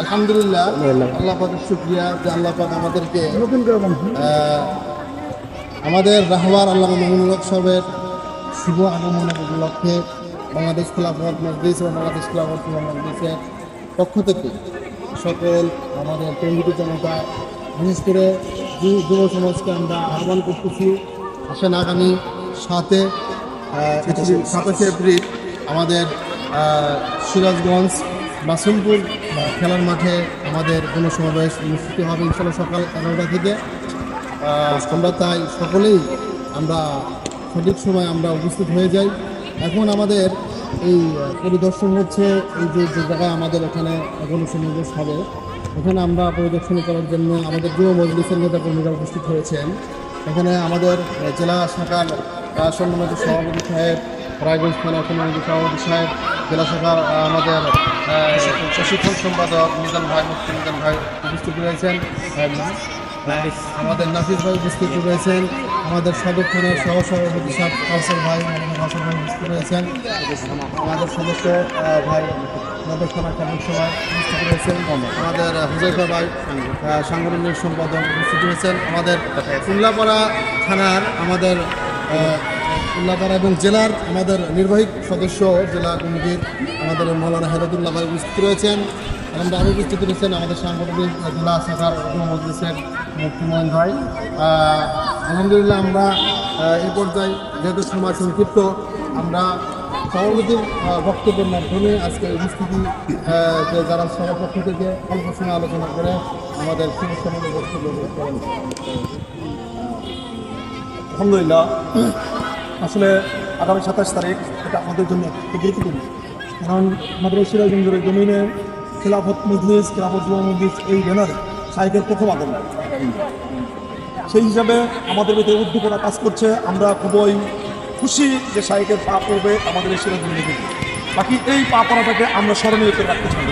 আলহামদুলিল্লাহ, আল্লাহ পাকের শুকরিয়া যে আল্লাহ পাক আমাদেরকে আমাদের রাহবার আল্লামা মামুনুল হক সাহেবের শুভ আগমনের উপলক্ষে বাংলাদেশ খেলাফত মজলিস ও বাংলাদেশ খেলাফত মজলিসের পক্ষ থেকে সকল আমাদের তৌহিদি জনতা, বিশেষ করে যুব সমাজকে আমরা আহ্বান করতেছি, আসেন আগামী 27শে এপ্রিল আমাদের সিরাজগঞ্জ মাসুমপুর খেলার মাঠে আমাদের গণসমাবেশ অনুষ্ঠিত হবে ইনশাল্লাহ সকাল 11টা থেকে। আমরা তাই সকলেই আমরা সঠিক সময় আমরা উপস্থিত হয়ে যাই। এখন আমাদের এই পরিদর্শন হচ্ছে, এই যে জায়গায় আমাদের এখানে গণসমাবেশ হবে, এখানে আমরা পরিদর্শন করার জন্য আমাদের যুব মজলিসের নেতাকর্মীরা উপস্থিত হয়েছেন। এখানে আমাদের জেলা শাখার সম্মানিত সভাপতি সাহেব, রায়গঞ্জ থানা সম্মানিত সভাপতি সাহেব, জেলা শাখার আমাদের প্রশিক্ষণ সম্পাদক মিজান ভাই, মুফতি মিজান ভাই উপস্থিত রয়েছেন, আমাদের নাফিস ভাই উপস্থিত রয়েছেন, আমাদের সদর থানার সহসভাপতি সাহেব কাউসার ভাই, হাসান ভাই উপস্থিত রয়েছেন, আমাদের সদস্য ভাই নগর থানার কমিটির সভায় উপস্থিত রয়েছেন, আমাদের হুজাইফা ভাই সাংগঠনিক সম্পাদক উপস্থিত রয়েছেন, আমাদের উল্লাপাড়া থানার আমাদের উল্লাপাড়া এবং জেলার আমাদের নির্বাহী সদস্য জেলা কমিটির আমাদের মৌলানা হেদায়তুল্লাহ ভাই উপস্থিত রয়েছেন। আমরা আরও উপস্থিত রয়েছেন আমাদের সাংগঠনিক জেলা শাখার মজলিসের মুফতি মোয়েন ভাই। আলহামদুলিল্লাহ, আমরা এই পর্যায়ে যেহেতু সময় সংক্ষিপ্ত, আমরা সভাপতির বক্তব্যের মাধ্যমে আজকে উপস্থিতি যারা সভাপক্ষ থেকে অল্প সময় আলোচনা করে আমাদের শুভেচ্ছা বক্তব্য করেন। আলহামদুলিল্লাহ, আসলে আগামী 27 তারিখ এটা আমাদের জন্য খুব গুরুত্বপূর্ণ, কারণ আমাদের সিরাজগঞ্জের জমিনে খেলাফত মজলিস, খেলাফত যুব মজলিস এই ব্যানারে শাইখের প্রথম আগমন। সেই হিসাবে আমাদের ভিতরে উদ্দীপনা কাজ করছে। আমরা খুবই খুশি যে শাইখের পা পড়বে আমাদের এই সিরাজগঞ্জের ভিতরে। বাকি এই পা পড়াটাকে আমরা স্মরণীয় করে রাখতে চাই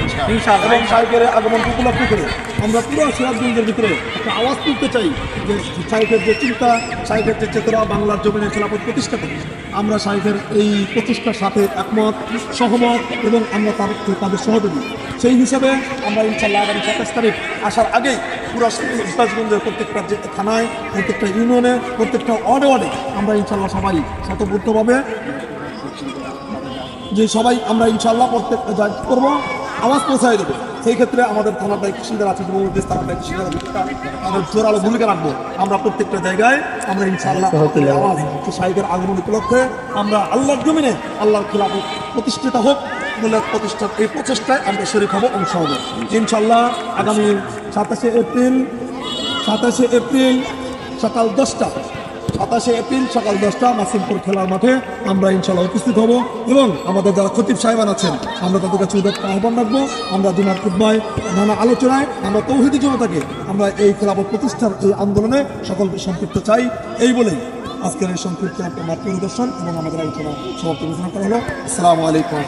এবং শাইখের আগমন উপলক্ষ করে আমরা পুরো সিরাজগঞ্জের ভিতরে একটা আওয়াজ তুলতে চাই যে শাইখের যে চিন্তা, শাইখের যে চেতনা, বাংলার জমিনে খেলাফত প্রতিষ্ঠা করি। আমরা শাইখের এই প্রতিষ্ঠার সাথে একমত, সহমত এবং আমরা তাদের সহযোগী। সেই হিসাবে আমরা ইনশাল্লাহ আগামী 27 তারিখ আসার আগেই পুরো সিরাজগঞ্জের প্রত্যেকটা যে থানায়, প্রত্যেকটা ইউনিয়নে, প্রত্যেকটা ওয়ার্ডে আমরা ইনশাল্লাহ সবাই স্বতঃপূর্তভাবে যে সবাই আমরা ইনশাল্লাহ প্রত্যেক করবো, আওয়াজ পৌঁছায় দেবো। সেই ক্ষেত্রে আমাদের থানার দায়িত্বশীলরা আছে, যুবদেশ থানার দায়িত্বশীলরা আমাদের জোরালো ভূমিকা রাখবো। আমরা প্রত্যেকটা জায়গায় আমরা ইনশাল্লাহ আওয়াজ শাইখের আগমন উপলক্ষে আমরা আল্লাহর জমিনে আল্লাহর খেলাফত প্রতিষ্ঠিত হোক বলে প্রতিষ্ঠার এই প্রচেষ্টায় আমরা শরীক হব, অংশ হব ইনশাল্লাহ। আগামী 27শে এপ্রিল সকাল 10টা, 27শে এপ্রিল সকাল 10টা মাসিমপুর খেলার মাঠে আমরা ইনশাল্লাহ উপস্থিত হব এবং আমাদের যারা খতিব সাহেবান আছেন আমরা তাদের কাছে আহ্বান রাখবো। আমরা জুমার খুতবায়, নানা আলোচনায় আমরা তৌহিদি জনতাকে আমরা এই খেলাফত প্রতিষ্ঠার এই আন্দোলনে সকলকে সম্পৃক্ত চাই। এই বলেই আজকের এই সংক্ষিপ্ত মাঠ পরিদর্শন এবং আমাদের আলোচনা সমাপ্তি ঘোষণা করা হলো। আসসালামু আলাইকুম।